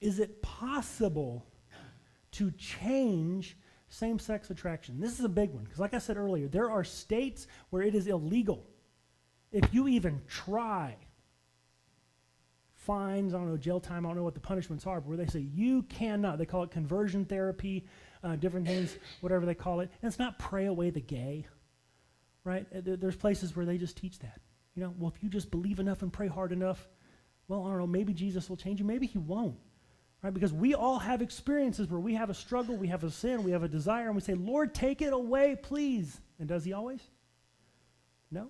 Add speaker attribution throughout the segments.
Speaker 1: Is it possible to change same-sex attraction? This is a big one, because like I said earlier, there are states where it is illegal. If you even try, fines, I don't know, jail time, I don't know what the punishments are, but where they say you cannot, they call it conversion therapy, different things, whatever they call it, and it's not pray away the gay, right? There's places where they just teach that. You know, well, if you just believe enough and pray hard enough, well, I don't know, maybe Jesus will change you, maybe he won't. Right? Because we all have experiences where we have a struggle, we have a sin, we have a desire, and we say, Lord, take it away, please. And does he always? No.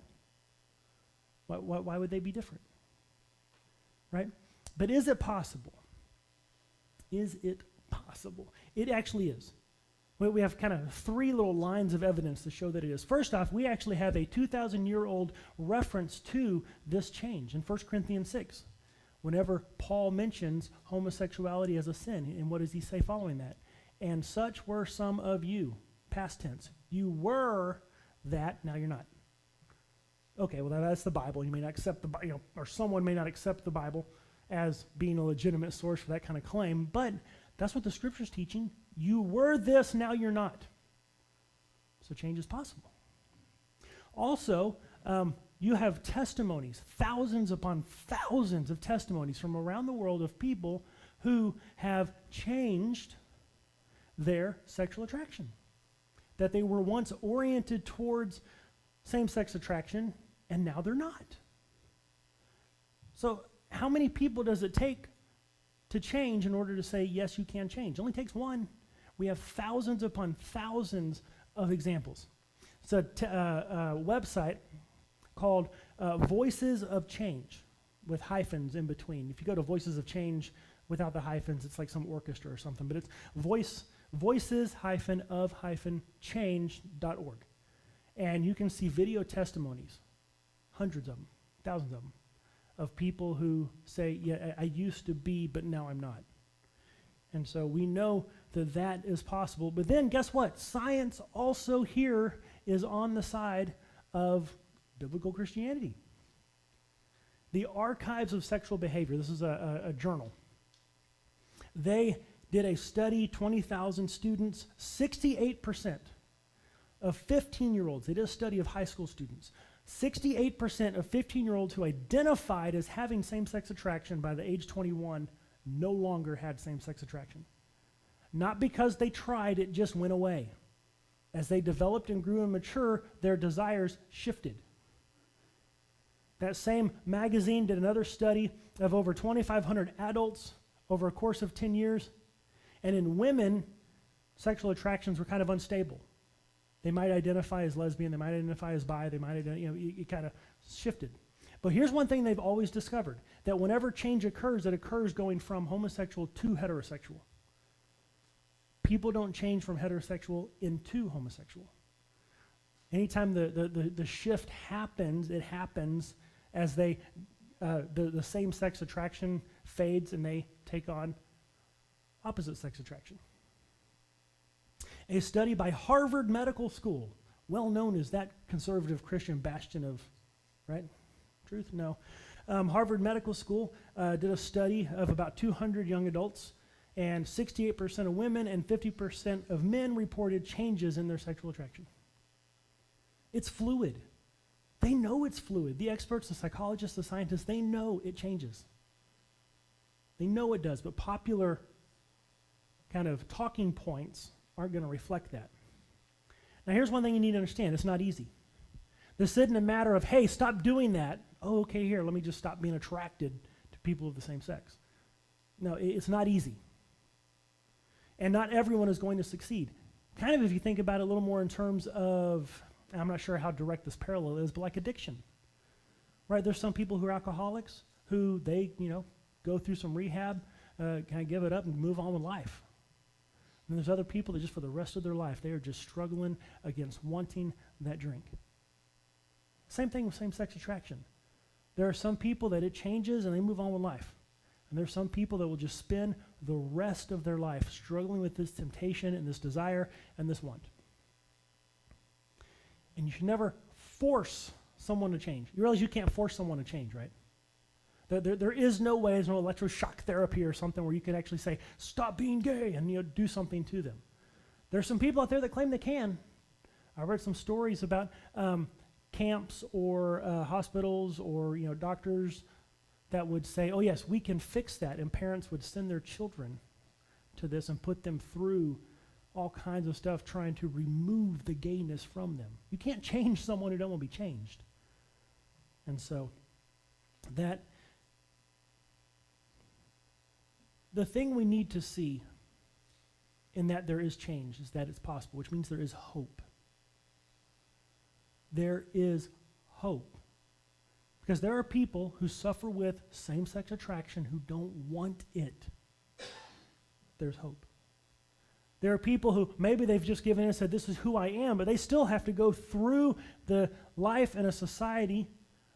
Speaker 1: Why would they be different? Right? But is it possible? Is it possible? It actually is. We have kind of three little lines of evidence to show that it is. First off, we actually have a 2,000-year-old reference to this change in 1 Corinthians 6. Whenever Paul mentions homosexuality as a sin, and what does he say following that? And such were some of you, past tense. You were that, now you're not. Okay, well that's the Bible. You may not accept the Bible, or someone may not accept the Bible as being a legitimate source for that kind of claim, but that's what the Scripture's teaching. You were this, now you're not. So change is possible. Also, you have testimonies, thousands upon thousands of testimonies from around the world of people who have changed their sexual attraction. That they were once oriented towards same-sex attraction, and now they're not. So how many people does it take to change in order to say, yes, you can change? It only takes one. We have thousands upon thousands of examples. It's a website called Voices of Change, with hyphens in between. If you go to Voices of Change without the hyphens, it's like some orchestra or something, but it's voices-of-change.org. And you can see video testimonies, hundreds of them, thousands of them, of people who say, yeah, I used to be, but now I'm not. And so we know that that is possible. But then guess what? Science also here is on the side of biblical Christianity. The Archives of Sexual Behavior, this is a journal. They did a study, 20,000 students, 68% of 15-year-olds, they did a study of high school students, 68% of 15-year-olds who identified as having same-sex attraction by the age 21 no longer had same-sex attraction. Not because they tried, it just went away. As they developed and grew and matured, their desires shifted. That same magazine did another study of over 2,500 adults over a course of 10 years. And in women, sexual attractions were kind of unstable. They might identify as lesbian, they might identify as bi, they might identify, it kind of shifted. But here's one thing they've always discovered, that whenever change occurs, it occurs going from homosexual to heterosexual. People don't change from heterosexual into homosexual. Anytime the shift happens, it happens as the same-sex attraction fades and they take on opposite-sex attraction. A study by Harvard Medical School, well known as that conservative Christian bastion of, right, truth? No. Harvard Medical School did a study of about 200 young adults, and 68% of women and 50% of men reported changes in their sexual attraction. It's fluid. They know it's fluid. The experts, the psychologists, the scientists, they know it changes. They know it does, but popular kind of talking points aren't going to reflect that. Now here's one thing you need to understand. It's not easy. This isn't a matter of, hey, stop doing that. Oh, okay, here, let me just stop being attracted to people of the same sex. No, it's not easy. And not everyone is going to succeed. Kind of if you think about it a little more in terms of, I'm not sure how direct this parallel is, but like addiction. Right, there's some people who are alcoholics who they, go through some rehab, kind of give it up and move on with life. And there's other people that just for the rest of their life, they are just struggling against wanting that drink. Same thing with same-sex attraction. There are some people that it changes and they move on with life. And there's some people that will just spend the rest of their life struggling with this temptation and this desire and this want. And you should never force someone to change. You realize you can't force someone to change, right? There is no way, there's no electroshock therapy or something where you can actually say, stop being gay, and do something to them. There's some people out there that claim they can. I read some stories about camps or hospitals or doctors that would say, oh yes, we can fix that, and parents would send their children to this and put them through all kinds of stuff trying to remove the gayness from them. You can't change someone who don't want to be changed. And so that the thing we need to see in that there is change is that it's possible, which means there is hope. There is hope. Because there are people who suffer with same-sex attraction who don't want it. There's hope. There are people who maybe they've just given in and said, this is who I am, but they still have to go through the life in a society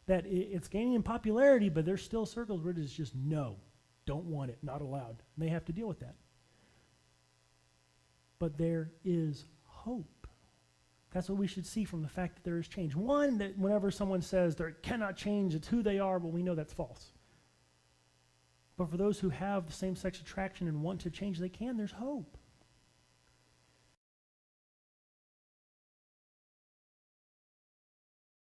Speaker 1: that it's gaining in popularity, but there's still circles where it is just no, don't want it, not allowed. And they have to deal with that. But there is hope. That's what we should see from the fact that there is change. One, that whenever someone says they cannot change, it's who they are, well, we know that's false. But for those who have the same-sex attraction and want to change, they can, there's hope.